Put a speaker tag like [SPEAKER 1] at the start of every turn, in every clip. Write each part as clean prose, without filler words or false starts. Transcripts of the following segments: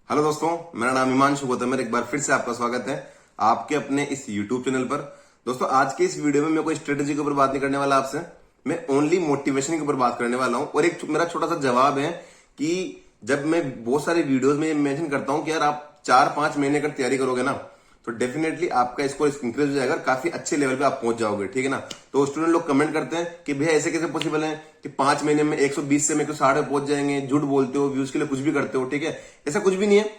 [SPEAKER 1] Hello दोस्तों, मेरा नाम हिमांशु गौतम है। एक बार फिर से आपका स्वागत है आपके अपने इस यूट्यूब चैनल पर। दोस्तों, आज के इस वीडियो में मैं कोई स्ट्रेटेजी के ऊपर बात नहीं करने वाला आपसे, मैं ओनली मोटिवेशन के ऊपर बात करने वाला हूं। और एक मेरा छोटा सा जवाब है कि जब मैं बहुत सारे वीडियोस में मेंशन करता हूं कि यार आप 4-5 महीने अगर तैयारी करोगे ना तो डेफिनेटली आपका स्कोर इंक्रीज हो जाएगा, काफी अच्छे लेवल पे आप पहुंच जाओगे। ठीक है ना। तो स्टूडेंट लोग कमेंट करते हैं कि भैया ऐसे कैसे पॉसिबल है कि 5 महीने में 120 से 160 पे पहुंच जाएंगे, झूठ बोलते हो, व्यूज के लिए कुछ भी करते हो। ठीक है, ऐसा कुछ भी नहीं है।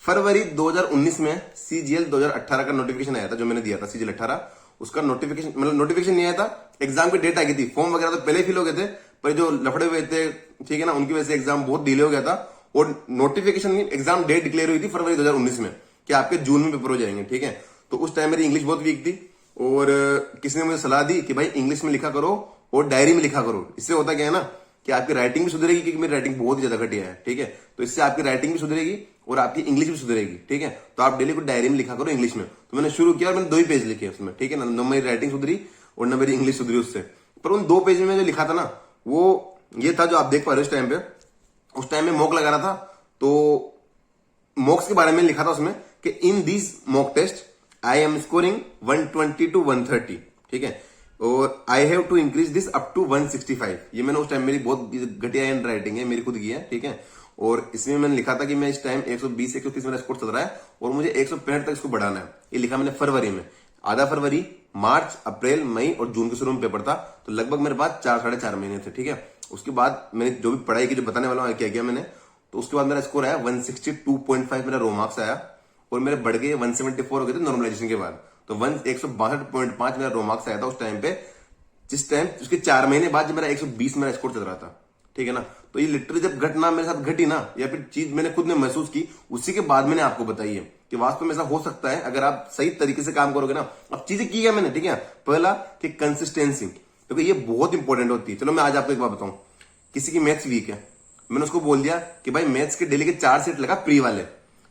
[SPEAKER 1] फरवरी 2019 में सीजीएल 2018 का नोटिफिकेशन आया था, जो मैंने दिया था सीजीएल 18, उसका नोटिफिकेशन मतलब नोटिफिकेशन नहीं आया था, एग्जाम की डेट आ गई थी। फॉर्म वगैरह तो पहले फिल हो गए थे, पर जो लफड़े हुए थे, ठीक है ना, उनकी वजह से एग्जाम बहुत डिले हो गया था। और नोटिफिकेशन एग्जाम डेट डिक्लेयर हुई थी फरवरी 2019 में कि आपके जून में पेपर हो जाएंगे। ठीक है, तो उस टाइम मेरी इंग्लिश बहुत वीक थी और किसी ने मुझे सलाह दी कि भाई इंग्लिश में लिखा करो और डायरी में लिखा करो। इससे होता क्या है ना कि आपकी राइटिंग भी सुधरेगी, क्योंकि मेरी राइटिंग बहुत ही ज्यादा घटिया है। ठीक है, तो इससे आपकी राइटिंग भी सुधरेगी और आपकी इंग्लिश भी सुधरेगी। ठीक है, तो आप डेली को डायरी में लिखा करो इंग्लिश में। तो मैंने शुरू किया और मैंने 2 ही पेज लिखे उसमें। ठीक है ना, न मेरी राइटिंग सुधरी और न मेरी इंग्लिश सुधरी उससे। पर उन 2 पेज में जो लिखा था ना, वो ये था जो आप देख पा रहे हो इस टाइम पे। उस टाइम में मॉक लगा रहा था, तो मॉक्स के बारे में लिखा था उसमें कि in this mock test I am scoring 120 to 130। ठीक है, और I have to increase this up to 165। ये मैंने उस टाइम, मेरी बहुत घटिया हैंड राइटिंग है, मेरी खुद की है। ठीक है, और इसमें मैंने लिखा था कि मैं इस टाइम 120-130 मेरा स्कोर चल रहा है और मुझे 165 तक इसको बढ़ाना है। ये लिखा मैंने फरवरी में। आधा फरवरी, मार्च, अप्रैल, मई और जून के शुरू में पेपर था, तो लगभग मेरे पास 4-4.5 महीने थे। ठीक है, उसके बाद मैंने जो भी पढ़ाई की, जो बताने वाला हूं क्या किया मैंने, तो उसके बाद मेरा स्कोर आया 162.5, मेरा रो मार्क्स आया और मेरे बढ़ गए 174 हो गए थे नॉर्मलाइजेशन के बाद। तो 162.5 मेरा रो मार्क्स आया था उस टाइम पे, जिस टाइम उसके 4 महीने बाद जब मेरा 120 मेरा स्कोर चल रहा था। ठीक है ना, तो ये लिटरली जब घटना मेरे साथ घटी ना, या फिर चीज मैंने खुद ने महसूस की, उसी के बाद मैंने आपको बताई है कि वास्तव में ऐसा हो सकता है अगर आप सही तरीके से काम करोगे ना। अब चीजें की है मैंने। ठीक है, पहला कि कंसिस्टेंसी, क्योंकि ये बहुत इंपॉर्टेंट होती है। चलो मैं आज आपको एक बात बताऊं, किसी की मैथ्स वीक है, मैंने उसको बोल दिया कि भाई मैथ्स के डेली के 4 सेट लगा प्री वाले,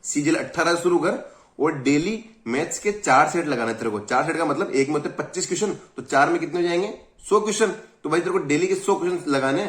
[SPEAKER 1] सीजीएल 18 से शुरू कर और डेली मैथ्स के 4 सेट लगाना तेरे को। 4 सेट का मतलब एक में होते 25 क्वेश्चन, तो 4 में कितने हो जाएंगे, 100 क्वेश्चन। तो भाई तेरे को डेली के 100 क्वेश्चन लगाने,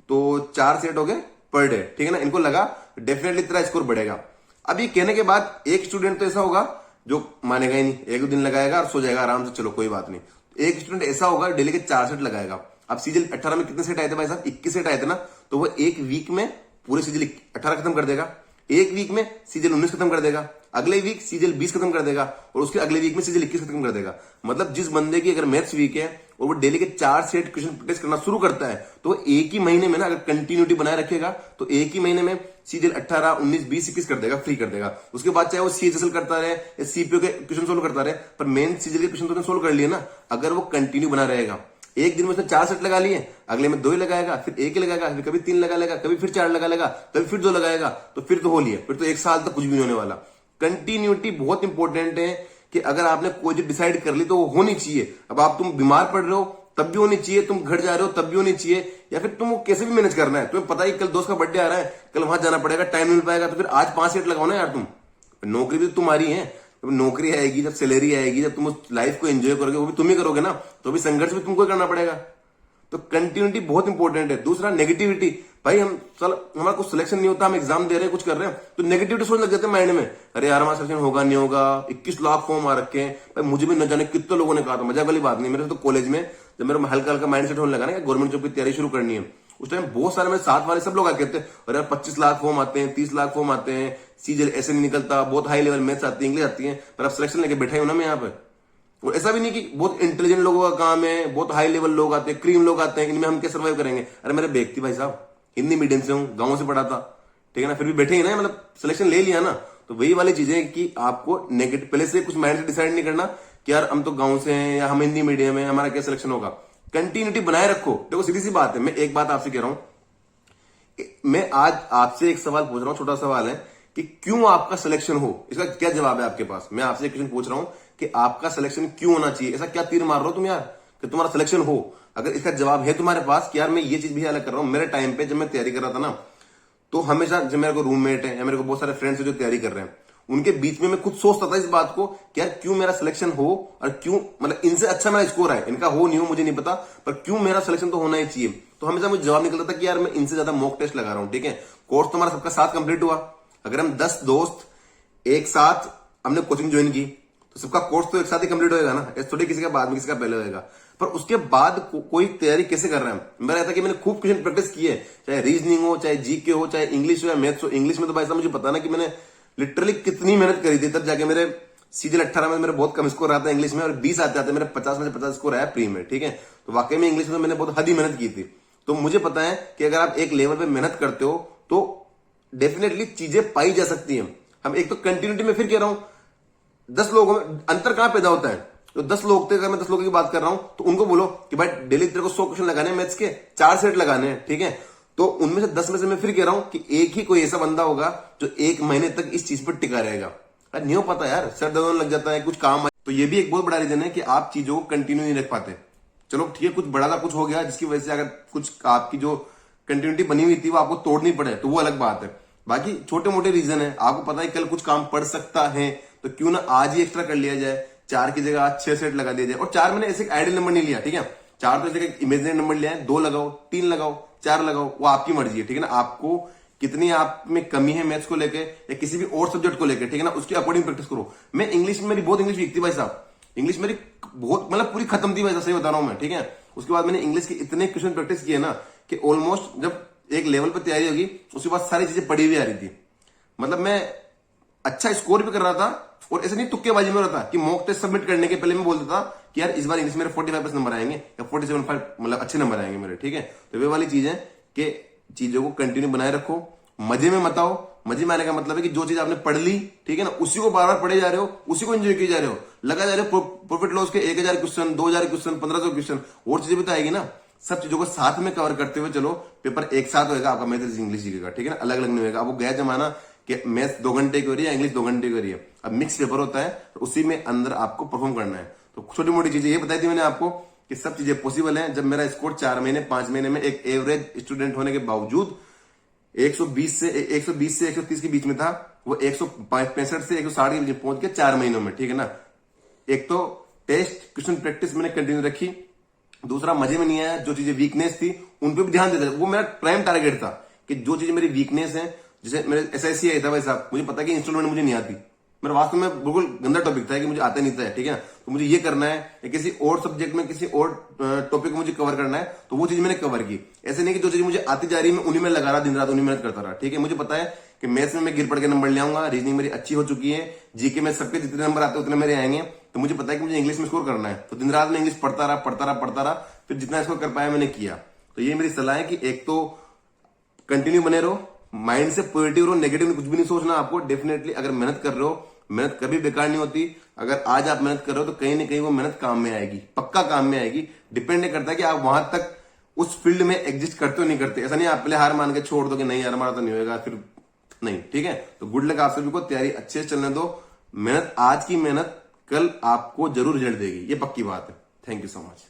[SPEAKER 1] तो 4 सेट हो गए पर डे। ठीक है ना, इनको लगा, डेफिनेटली तेरा स्कोर बढ़ेगा। अब ये कहने के बाद एक स्टूडेंट तो ऐसा होगा जो मानेगा ही नहीं, 1 दिन लगाएगा और सो जाएगा आराम से, चलो कोई बात नहीं। एक स्टूडेंट ऐसा होगा डेली के 4 सेट लगाएगा। अब सीजीएल 18 में कितने सेट आए थे भाई साहब, 21 सेट आए थे ना, तो वो एक वीक में पूरे सीजीएल 18 खत्म कर देगा, एक वीक में सीजीएल 19 खत्म कर देगा, अगले वीक सीजीएल 20 खत्म कर देगा और उसके अगले वीक में सीजीएल 21 खत्म कर देगा। मतलब जिस बंदे की अगर मैथ्स वीक है और वो डेली के 4 सेट क्वेश्चन प्रैक्टिस करना शुरू करता है, तो वो एक ही महीने में ना, अगर कंटिन्यूटी बनाए रखेगा, तो एक ही महीने में सीजीएल 18, 19, 20, 21 कर देगा, फ्री कर देगा। उसके बाद चाहे वो सीएचएसएल करता रहे या सीपीओ के क्वेश्चन सोल्व करता रहे, पर मेन सीजीएल के क्वेश्चन तो सोल्व कर लिए ना, अगर वो कंटिन्यू बना रहेगा। एक दिन में उसने 4 सेट लगा लिए, अगले में 2 ही लगाएगा, फिर 1 ही लगाएगा, फिर कभी 3 लगा लेगा, कभी फिर 4 लगा लेगा, कभी फिर 2 लगाएगा, तो फिर तो हो लिया, फिर तो 1 साल तक कुछ भी नहीं होने वाला। कंटिन्यूटी बहुत इंपॉर्टेंट है कि अगर आपने कोई चीज डिसाइड कर ली तो वो होनी चाहिए। अब आप तुम बीमार पड़ रहे हो तब भी होनी चाहिए, तुम घर जा रहे हो तब भी होनी चाहिए, या फिर तुम कैसे भी मैनेज करना है। तुम्हें पता ही कल दोस्त का बर्थडे आ रहा है, कल वहां जाना पड़ेगा, टाइम नहीं मिल पाएगा, तो फिर आज 5 सेट लगाओ ना यार। तुम नौकरी भी तुम्हारी है, जब नौकरी आएगी, जब सैलरी आएगी, जब तुम उस लाइफ को एंजॉय करोगे, वो भी तुम ही करोगे ना, तो भी संघर्ष भी तुमको करना पड़ेगा। तो कंटिन्यूटी बहुत इंपॉर्टेंट है। दूसरा नेगेटिविटी, भाई हम हमारा कुछ सिलेक्शन नहीं होता, हम एग्जाम दे रहे हैं, कुछ कर रहे हैं, तो नेगेटिविटी सोच लग जाते हैं माइंड में, अरे यार हमारा सिलेक्शन होगा नहीं होगा, 21 लाख फॉर्म आ रखे हैं भाई, मुझे भी न जाने कितने लोगों ने कहा था। मजाक वाली बात नहीं, मेरे तो कॉलेज में जब मेरा हल्का हल्का माइंड सेट होने लगा ना गवर्नमेंट जॉब की तैयारी शुरू करनी है, उस टाइम बहुत सारे मेरे साथ वाले सब लोग आके कहते हैं, अरे यार 25 लाख फॉर्म आते हैं, 30 लाख फॉर्म आते हैं, सीजीएल ऐसे नहीं निकलता, बहुत हाई लेवल मैथ्स आती है, इंग्लिश आती है, पर अब सिलेक्शन लेके बैठा ही हूं ना मैं यहाँ पे। और ऐसा भी नहीं कि बहुत इंटेलिजेंट लोगों का काम है, बहुत हाई लेवल लोग आते हैं, क्रीम लोग आते हैं, इनमें हम क्या सर्वाइव करेंगे। अरे मेरे बेइज्जती भाई साहब, हिंदी मीडियम से हूँ, गांव से पढ़ा था, ठीक है ना, फिर भी बैठे ही ना, मतलब सिलेक्शन ले लिया ना। तो वही वाली चीजें कि आपको नेगेटिव पहले से कुछ माइंड से डिसाइड नहीं करना कि यार हम तो गांव से हैं या हम हिंदी मीडियम है, हमारा क्या सिलेक्शन होगा। कंटिन्यूटी बनाए रखो। देखो सीधी सी बात है, मैं एक बात आपसे कह रहा हूं, मैं आज आपसे एक सवाल पूछ रहा हूं, छोटा सवाल है कि क्यों आपका सिलेक्शन हो, इसका क्या जवाब है आपके पास। मैं आपसे एक क्वेश्चन पूछ रहा हूं कि आपका सिलेक्शन क्यों होना चाहिए, ऐसा क्या तीर मार रहे हो तुम यार कि तुम्हारा सिलेक्शन हो। अगर इसका जवाब है तुम्हारे पास कि यार मैं ये चीज भी अलग कर रहा हूं, मेरे टाइम पे जब मैं तैयारी कर रहा था ना, तो हमेशा जब मेरे को रूममेट है या मेरे को बहुत सारे फ्रेंड्स है जो तैयारी कर रहे हैं, उनके बीच में मैं खुद सोचता था इस बात को कि यार क्यों मेरा सिलेक्शन हो, और क्यों मतलब इनसे अच्छा मेरा स्कोर है, इनका हो नहीं हो मुझे नहीं पता, पर क्यों मेरा सिलेक्शन तो होना ही चाहिए। तो हमेशा मुझे जवाब निकलता था कि यार मैं इनसे ज्यादा मॉक टेस्ट लगा रहा हूं। ठीक है, कोर्स तो हमारा सबका साथ कंप्लीट हुआ, अगर हम 10 दोस्त एक साथ हमने कोचिंग ज्वाइन की तो सबका कोर्स तो एक साथ ही कंप्लीट होएगा ना, ऐसे थोड़ी किसी का बाद में किसी का पहले होएगा। पर उसके बाद कोई तैयारी कैसे कर रहा है, मेरा रहता है कि मैंने खूब क्वेश्चन प्रैक्टिस की है, चाहे रीजनिंग हो, चाहे जीके हो, चाहे इंग्लिश हो या मैथ्स हो। इंग्लिश में तो भाई साहब मुझे पता ना कि मैंने लिटरली कितनी मेहनत करी थी, तब जाके मेरे सीजल 18 में मेरे बहुत कम स्कोर आता है इंग्लिश में, और 20 आते आते मेरे 50 में से 50 स्कोर आया प्री में, ठीक है। तो वाकई में इंग्लिश में मैंने बहुत हद ही मेहनत की थी। तो मुझे पता है कि अगर आप एक लेवल पे मेहनत करते हो तो डेफिनेटली चीजें पाई जा सकती हैं। हम एक तो कंटिन्यूटी में फिर कह रहा हूं, 10 लोगों में अंतर कहां पैदा होता है, तो 10 लोग थे, अगर मैं 10 लोगों की बात कर रहा हूं तो उनको बोलो कि भाई डेली तेरे को 100 क्वेश्चन लगाने हैं मैथ्स के, 4 सेट लगाने हैं, ठीक है। तो उनमें से 10 में से मैं फिर कह रहा हूं कि एक ही कोई ऐसा बंदा होगा जो 1 महीने तक इस चीज पर टिका रहेगा। नहीं हो पाता यार, सर दर्द होने लग जाता है, कुछ काम। तो ये भी एक बहुत बड़ा रीजन है कि आप चीजों को कंटिन्यू नहीं रख पाते। चलो ठीक है, कुछ बड़ा सा कुछ हो गया जिसकी वजह से अगर कुछ आपकी जो कंटिन्यूटी बनी हुई थी वो आपको तोड़नी पड़े तो वो अलग बात है। बाकी छोटे मोटे रीजन है, आपको पता है कल कुछ काम पड़ सकता है तो क्यों ना आज ही एक्स्ट्रा कर लिया जाए, 4 की जगह आज 6 सेट लगा दिया जाए। और 4 मैंने ऐसे आइडियल नंबर नहीं लिया, ठीक है, 4 तो ऐसे इमेजिनरी नंबर लिया है, 2 लगाओ, 3 लगाओ, 4 लगाओ, वो आपकी मर्जी है, ठीक है ना। आपको कितनी आप में कमी है मैथ्स को लेके या किसी भी और सब्जेक्ट को लेके, ठीक है ना, उसके अकॉर्डिंग प्रैक्टिस करो। मैं इंग्लिश में मेरी बहुत इंग्लिश वीक थी भाई साहब, इंग्लिश मेरी बहुत मतलब पूरी खत्म थी भाई साहब, सही बता रहा हूं मैं, ठीक है। उसके बाद मैंने इंग्लिश के इतने क्वेश्चन प्रैक्टिस किए ना कि ऑलमोस्ट जब एक लेवल पर तैयारी होगी उसके बाद सारी चीजें पड़ी हुई आ रही थी। मतलब मैं अच्छा स्कोर भी कर रहा था, और ऐसे नहीं तुक्केबाजी में हो रहा था कि मॉक टेस्ट सबमिट करने के पहले मैं बोल देता कि यार इस बार इंग्लिश मेरे 45% नंबर आएंगे या 47.5, मतलब अच्छे नंबर आएंगे मेरे, ठीक है। तो वे वाली चीज है कि चीजों को कंटिन्यू बनाए रखो, मजे में मत आओ। मजे में आने का मतलब है कि जो चीज आपने पढ़ ली, ठीक है ना, उसी को बार बार पढ़े जा रहे हो, उसी को एंजॉय किए जा रहे हो, लगा जा रहे हो प्रॉफिट लॉस के 1000 क्वेश्चन, 2000 क्वेश्चन, 1500 क्वेश्चन, और चीजें भी तो आएगी ना। सब चीजों को साथ में कवर करते हुए चलो, पेपर एक साथ होगा आपका, मैथ्स इंग्लिश जीके का, ठीक है ना, अलग अलग नहीं होगा। आपको गया जमाना कि मैथ्स 2 घंटे की हो रही है, इंग्लिश 2 घंटे की हो रही है, अब मिक्स पेपर होता है, तो उसी में अंदर आपको परफॉर्म करना है। तो छोटी मोटी चीजें ये बताई थी मैंने आपको कि सब चीजें पॉसिबल है। जब मेरा स्कोर 4 महीने 5 महीने में एक एवरेज स्टूडेंट होने के बावजूद 120 से 130 के बीच में था, वो 165 से 160 के बीच पहुंच के 4 महीनों में, ठीक है ना। एक तो टेस्ट क्वेश्चन प्रैक्टिस मैंने कंटिन्यू रखी, दूसरा मजे में नहीं आया, जो चीजें वीकनेस थी उन पे भी ध्यान देता, वो मेरा प्राइम टारगेट था कि जो चीजें मेरी वीकनेस है, जैसे मेरे एसआईसी आया था भाई साहब, मुझे पता है कि इंस्टॉलमेंट मुझे नहीं आती, मेरा वास्तव में बिल्कुल गंदा टॉपिक था कि मुझे आता नहीं था, ठीक है। तो मुझे ये करना है या किसी और सब्जेक्ट में किसी और टॉपिक को मुझे कवर करना है, तो वो चीज मैंने कवर की। ऐसे नहीं कि जो चीज मुझे आती जा रही है मैं उन्हीं में लगा रहा, दिन रात उन्हीं मेहनत करता रहा, ठीक है। मुझे पता है कि मैथ्स में मैं गिर पड़ के नंबर ले आऊंगा, रीजनिंग मेरी अच्छी हो चुकी है, जीके में सबके जितने नंबर आते हैं उतने मेरे आएंगे। तो मुझे पता है कि मुझे इंग्लिश में स्कोर करना है, तो दिन रात में इंग्लिश पढ़ता रहा, फिर जितना स्कोर कर पाया मैंने किया। तो ये मेरी सलाह है कि एक तो कंटिन्यू बने रहो, माइंड से पॉजिटिव रहो, नेगेटिव में कुछ भी नहीं सोचना आपको। डेफिनेटली अगर मेहनत कर रहे हो, मेहनत कभी बेकार नहीं होती। अगर आज आप मेहनत कर रहे हो तो कहीं ना कहीं वो मेहनत काम में आएगी, पक्का काम में आएगी। डिपेंड नहीं करता कि आप वहां तक उस फील्ड में एग्जिस्ट करते हो नहीं करते। ऐसा नहीं आप पहले हार मान के छोड़ दो कि नहीं यार हमारा तो नहीं होगा, फिर नहीं, ठीक है। तो गुड लक आप सभी को, तैयारी अच्छे से चलने दो। मेहनत, आज की मेहनत कल आपको जरूर रिजल्ट देगी, ये पक्की बात है। Thank you so much.